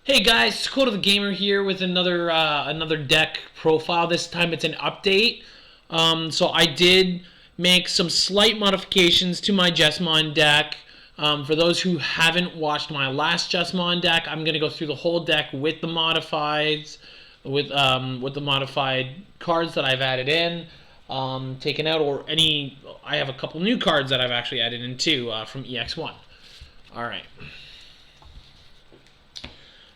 Hey guys, it's Code of the Gamer here with another deck profile. This time it's an update. So I did make some slight modifications to my Jesmon deck. For those who haven't watched my last Jesmon deck, I'm gonna go through the whole deck with the modifieds, with the modified cards that I've added in, taken out, or any. I have a couple new cards that I've actually added in too from EX1. All right.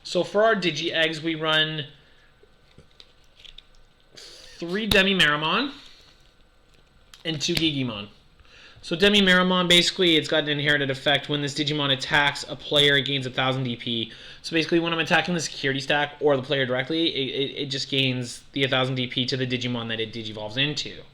So for our Digi Eggs, we run 3 Demi Maramon and 2 Digimon. So Demi Maramon, basically, it's got an inherited effect. When this Digimon attacks a player, it gains 1,000 DP. So basically, when I'm attacking the security stack or the player directly, it just gains the 1,000 DP to the Digimon that it digivolves into.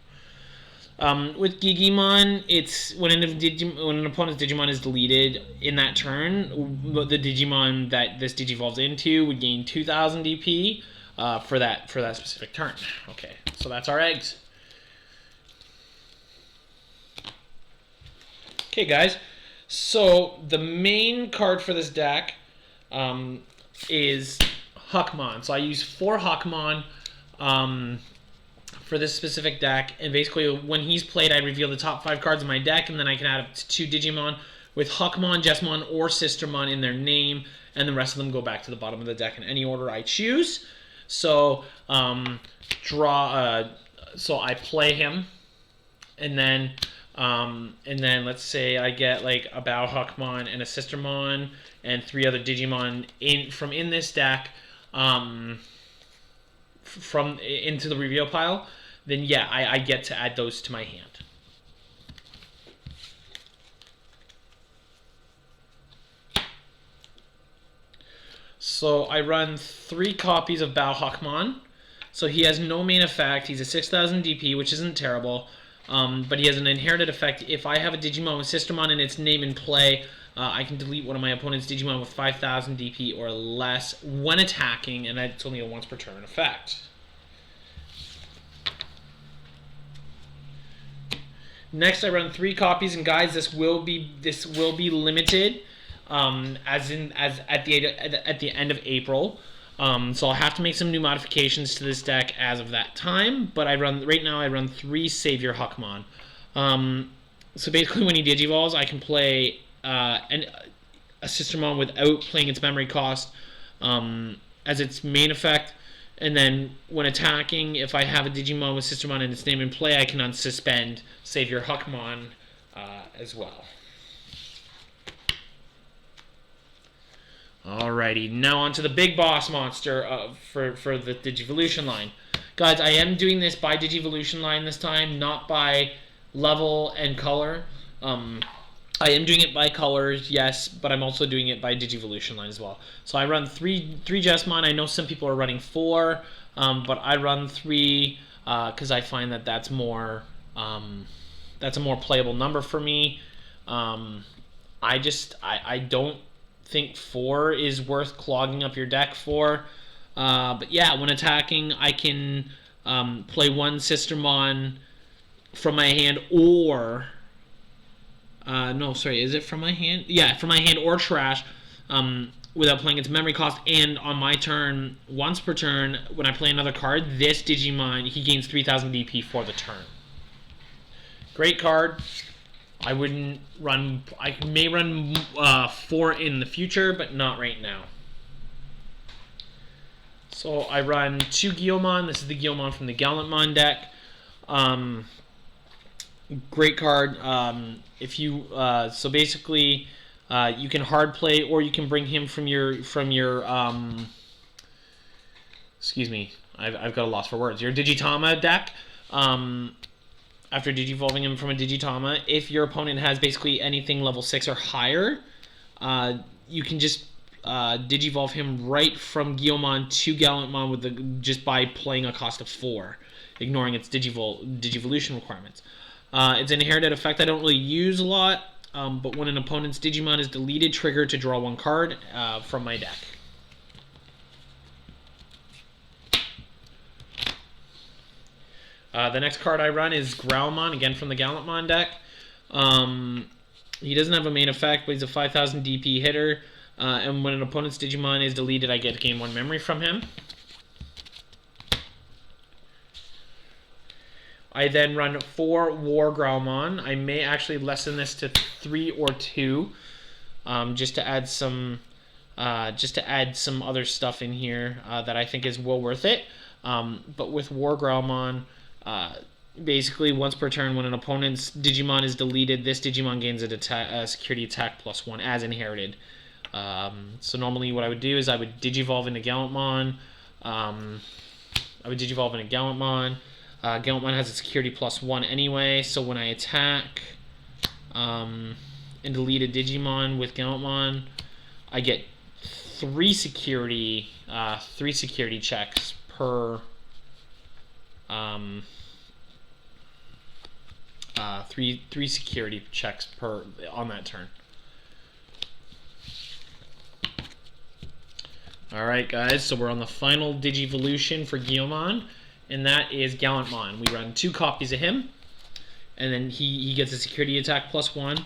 With Digimon, it's when an opponent's Digimon is deleted in that turn, the Digimon that this digivolves into would gain 2,000 DP for that specific turn. Okay, so that's our eggs. Okay, guys. So the main card for this deck is Huckmon. So I use 4 Huckmon. For this specific deck, and basically when he's played, I reveal the top 5 cards of my deck, and then I can add up to 2 Digimon with Huckmon, Jesmon, or Sistermon in their name, and the rest of them go back to the bottom of the deck in any order I choose. So so I play him, and then let's say I get like a Bow Huckmon and a Sistermon and 3 other Digimon in this deck. From into the reveal pile, then yeah, I get to add those to my hand. So I run 3 copies of Bao Huckmon. So he has no main effect. He's a 6,000 DP, which isn't terrible. But he has an inherited effect. If I have a Digimon with Sistermon in its name in play, I can delete one of my opponent's Digimon with 5,000 DP or less when attacking, and it's only a once per turn effect. Next, I run 3 copies, and guys, this will be limited, as at the end of April. So I'll have to make some new modifications to this deck as of that time. But right now I run 3 Savior Huckmon. So basically, when he digivolves, I can play a Sistermon without playing its memory cost as its main effect. And then when attacking, if I have a Digimon with Sistermon in its name in play, I can unsuspend Savior Huckmon as well. Alrighty, now on to the big boss monster for the Digivolution line. Guys, I am doing this by Digivolution line this time, not by level and color. I am doing it by colors, yes, but I'm also doing it by Digivolution line as well. So I run 3 Jesmon. I know some people are running 4, but I run 3 because I find that that's a more playable number for me. I don't think 4 is worth clogging up your deck for. But yeah, when attacking, I can play 1 Sistermon from my hand, or no, sorry, is it from my hand? Yeah, from my hand or trash, without playing its memory cost. And on my turn, once per turn, when I play another card, this Digimon, he gains 3,000 DP for the turn. Great card. I may run 4 in the future, but not right now. So I run 2 Guilmon. This is the Guilmon from the Gallantmon deck. Great card. If you so basically, you can hard play, or you can bring him from your excuse me, I've got a loss for words. Your Digitama deck. After digivolving him from a Digitama, if your opponent has basically anything level 6 or higher, you can just digivolve him right from Guilmon to Gallantmon just by playing a cost of 4, ignoring its Digivolution requirements. It's an inherited effect I don't really use a lot, but when an opponent's Digimon is deleted, trigger to draw 1 card from my deck. The next card I run is Growlmon, again from the Gallantmon deck. He doesn't have a main effect, but he's a 5,000 DP hitter. And when an opponent's Digimon is deleted, I get to gain 1 memory from him. I then run 4 War Growlmon. I may actually lessen this to 3 or 2, just to add some other stuff in here that I think is well worth it. But with War Growlmon, basically once per turn, when an opponent's Digimon is deleted, this Digimon gains a security attack +1 as inherited. So normally what I would do is I would Digivolve into Gallantmon. Gallantmon has a security +1 anyway, so when I attack and delete a Digimon with Gallantmon, I get 3 security checks per three security checks per on that turn. Alright guys, so we're on the final Digivolution for Guilmon, and that is Gallantmon. We run 2 copies of him, and then he gets a security attack +1,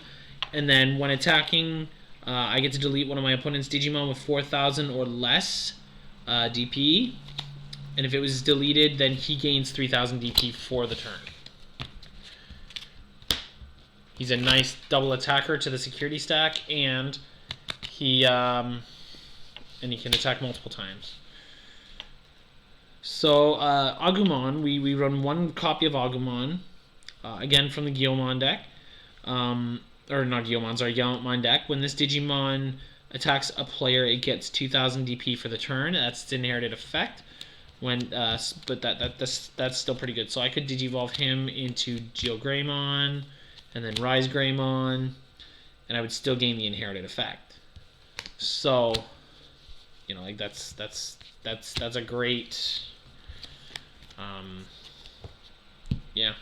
and then when attacking, I get to delete one of my opponent's Digimon with 4,000 or less DP, and if it was deleted, then he gains 3,000 DP for the turn. He's a nice double attacker to the security stack, and he can attack multiple times. So Agumon, we run 1 copy of Agumon, again from the Guilmon deck, or not Guilmon, sorry, Gallantmon deck. When this Digimon attacks a player, it gets 2,000 DP for the turn. That's its inherited effect. But that's still pretty good. So I could Digivolve him into Geogreymon, and then Rise Greymon, and I would still gain the inherited effect. So, you know, like that's a great, yeah,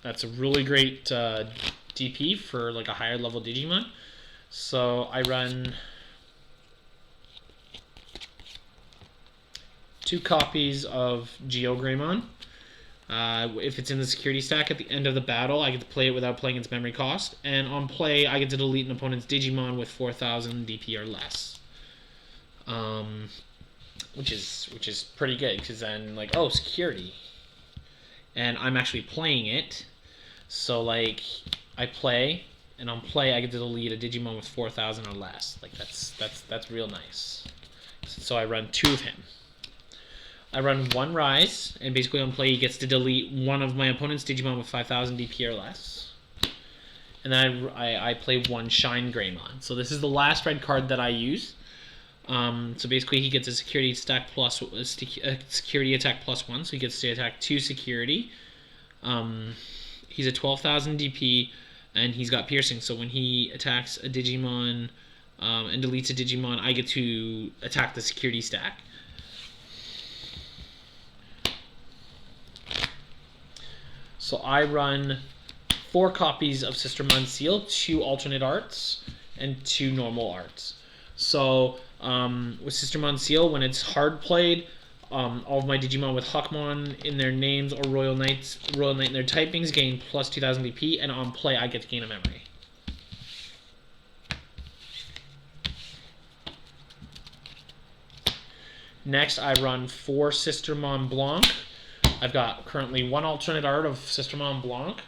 that's a really great DP for like a higher level Digimon. So I run 2 copies of Geogreymon. If it's in the security stack at the end of the battle, I get to play it without playing its memory cost. And on play, I get to delete an opponent's Digimon with 4,000 DP or less. Which is pretty good, because then, like, oh, security. And I'm actually playing it. So, like, I play, and on play, I get to delete a Digimon with 4,000 or less. Like, that's real nice. So I run 2 of him. I run 1 Rise, and basically on play he gets to delete one of my opponent's Digimon with 5,000 DP or less. And then I play 1 Shine Greymon. So this is the last red card that I use. So basically he gets a security attack +1, so he gets to attack 2 security. He's a 12,000 DP, and he's got piercing. So when he attacks a Digimon and deletes a Digimon, I get to attack the security stack. So I run 4 copies of Sistermon Seal, 2 alternate arts, and 2 normal arts. So with Sistermon Seal, when it's hard played, all of my Digimon with Huckmon in their names or Royal Knight in their typings gain plus 2,000 DP, and on play I get to gain a memory. Next, I run 4 Sistermon Blanc. I've got currently 1 alternate art of Sistermon Blanc,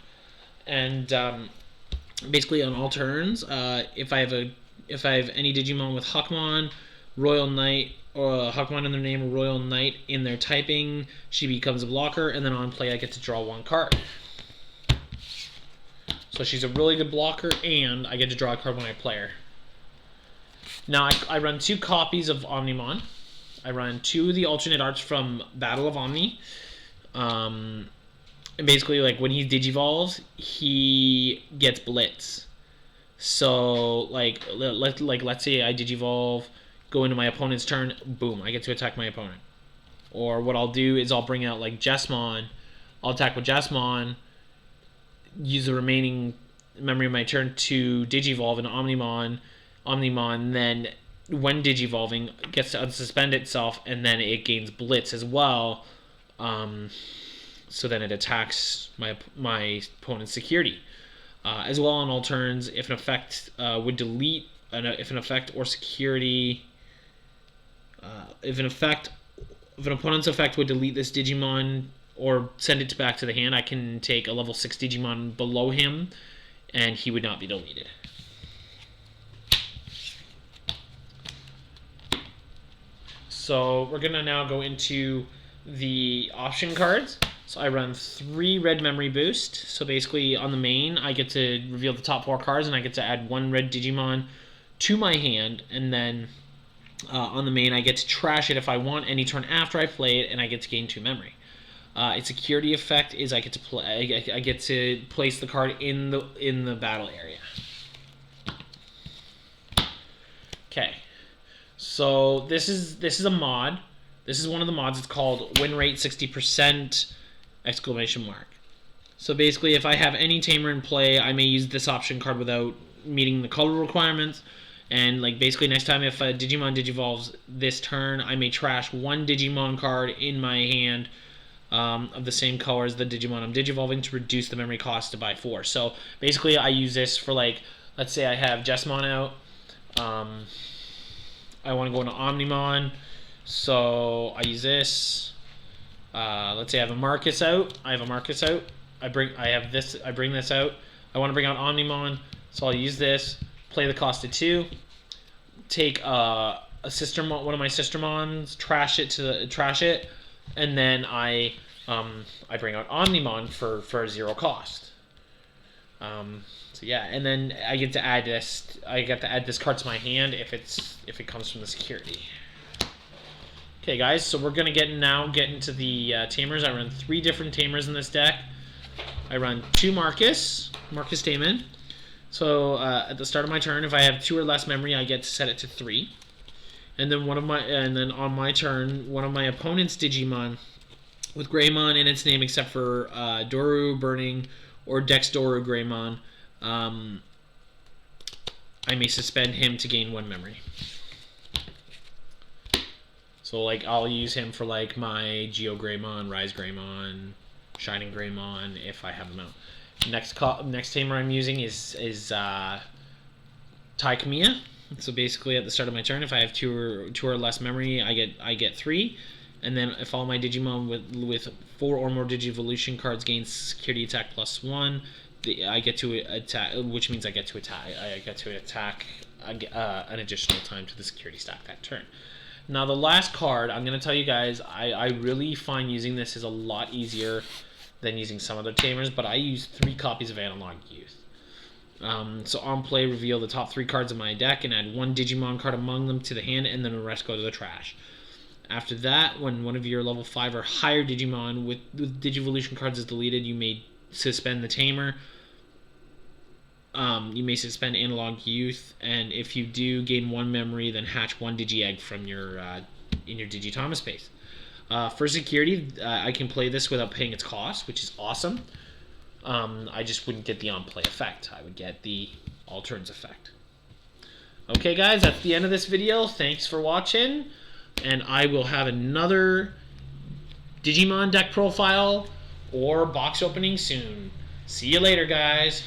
and basically on all turns, if I have any Digimon with Huckmon, Royal Knight, or Huckmon in their name, or Royal Knight in their typing, she becomes a blocker, and then on play I get to draw 1 card. So she's a really good blocker, and I get to draw a card when I play her. Now I run 2 copies of Omnimon. I run 2 of the alternate arts from Battle of Omni. And basically, like, when he digivolves, he gets Blitz. So, like let's say I digivolve, go into my opponent's turn, boom, I get to attack my opponent. Or what I'll do is I'll bring out, like, Jesmon. I'll attack with Jesmon, use the remaining memory of my turn to digivolve into Omnimon, then when digivolving, gets to unsuspend itself, and then it gains Blitz as well. So then it attacks my opponent's security. As well on all turns, if an effect would delete if an effect or security, if an opponent's effect would delete this Digimon or send it back to the hand, I can take a level 6 Digimon below him, and he would not be deleted. So we're going to now go into the option cards. So I run 3 red memory boost. So basically on the main, I get to reveal the top 4 cards, and I get to add 1 red Digimon to my hand, and then on the main, I get to trash it if I want any turn after I play it, and I get to gain 2 memory. Its security effect is I get to place the card in the battle area. Okay, so this is a mod. This is one of the mods. It's called win rate 60%! So basically, if I have any Tamer in play, I may use this option card without meeting the color requirements. And like basically next time if a Digimon digivolves this turn, I may trash 1 Digimon card in my hand of the same color as the Digimon I'm digivolving to reduce the memory cost by 4. So basically I use this for, like, let's say I have Jesmon out. I want to go into Omnimon, so I use this. Let's say I have a Marcus out. I bring this out. I want to bring out Omnimon, so I'll use this. Play the cost of 2. Take one of my Sistermons, trash it, and then I bring out Omnimon for 0 cost. So yeah, and then I get to add this. I get to add this card to my hand if it comes from the security. Okay, guys, so we're gonna get into the Tamers. I run 3 different Tamers in this deck. I run 2 Marcus Damon. So at the start of my turn, if I have 2 or less memory, I get to set it to 3. And then on my turn, one of my opponent's Digimon with Greymon in its name, except for Doru Burning or Dex Doru Greymon, I may suspend him to gain 1 memory. So like I'll use him for like my Geo Greymon, Rise Greymon, Shining Greymon if I have them out. Next Tamer I'm using is Taikamiya. So basically, at the start of my turn, if I have 2 or less memory, I get 3, and then if all my Digimon with 4 or more Digivolution cards gain security attack +1, I get to attack, which means I get to attack an additional time to the security stack that turn. Now the last card, I'm going to tell you guys, I really find using this is a lot easier than using some other Tamers, but I use 3 copies of Analog Youth. So on play, reveal the top 3 cards of my deck and add 1 Digimon card among them to the hand, and then the rest go to the trash. After that, when one of your level 5 or higher Digimon with Digivolution cards is deleted, you may suspend the Tamer. You may suspend Analog Youth, and if you do gain 1 memory, then hatch 1 Digi-Egg from your in your Digitama space. For security, I can play this without paying its cost, which is awesome. I just wouldn't get the on-play effect. I would get the all-turns effect. Okay, guys, that's the end of this video. Thanks for watching, and I will have another Digimon deck profile or box opening soon. See you later, guys.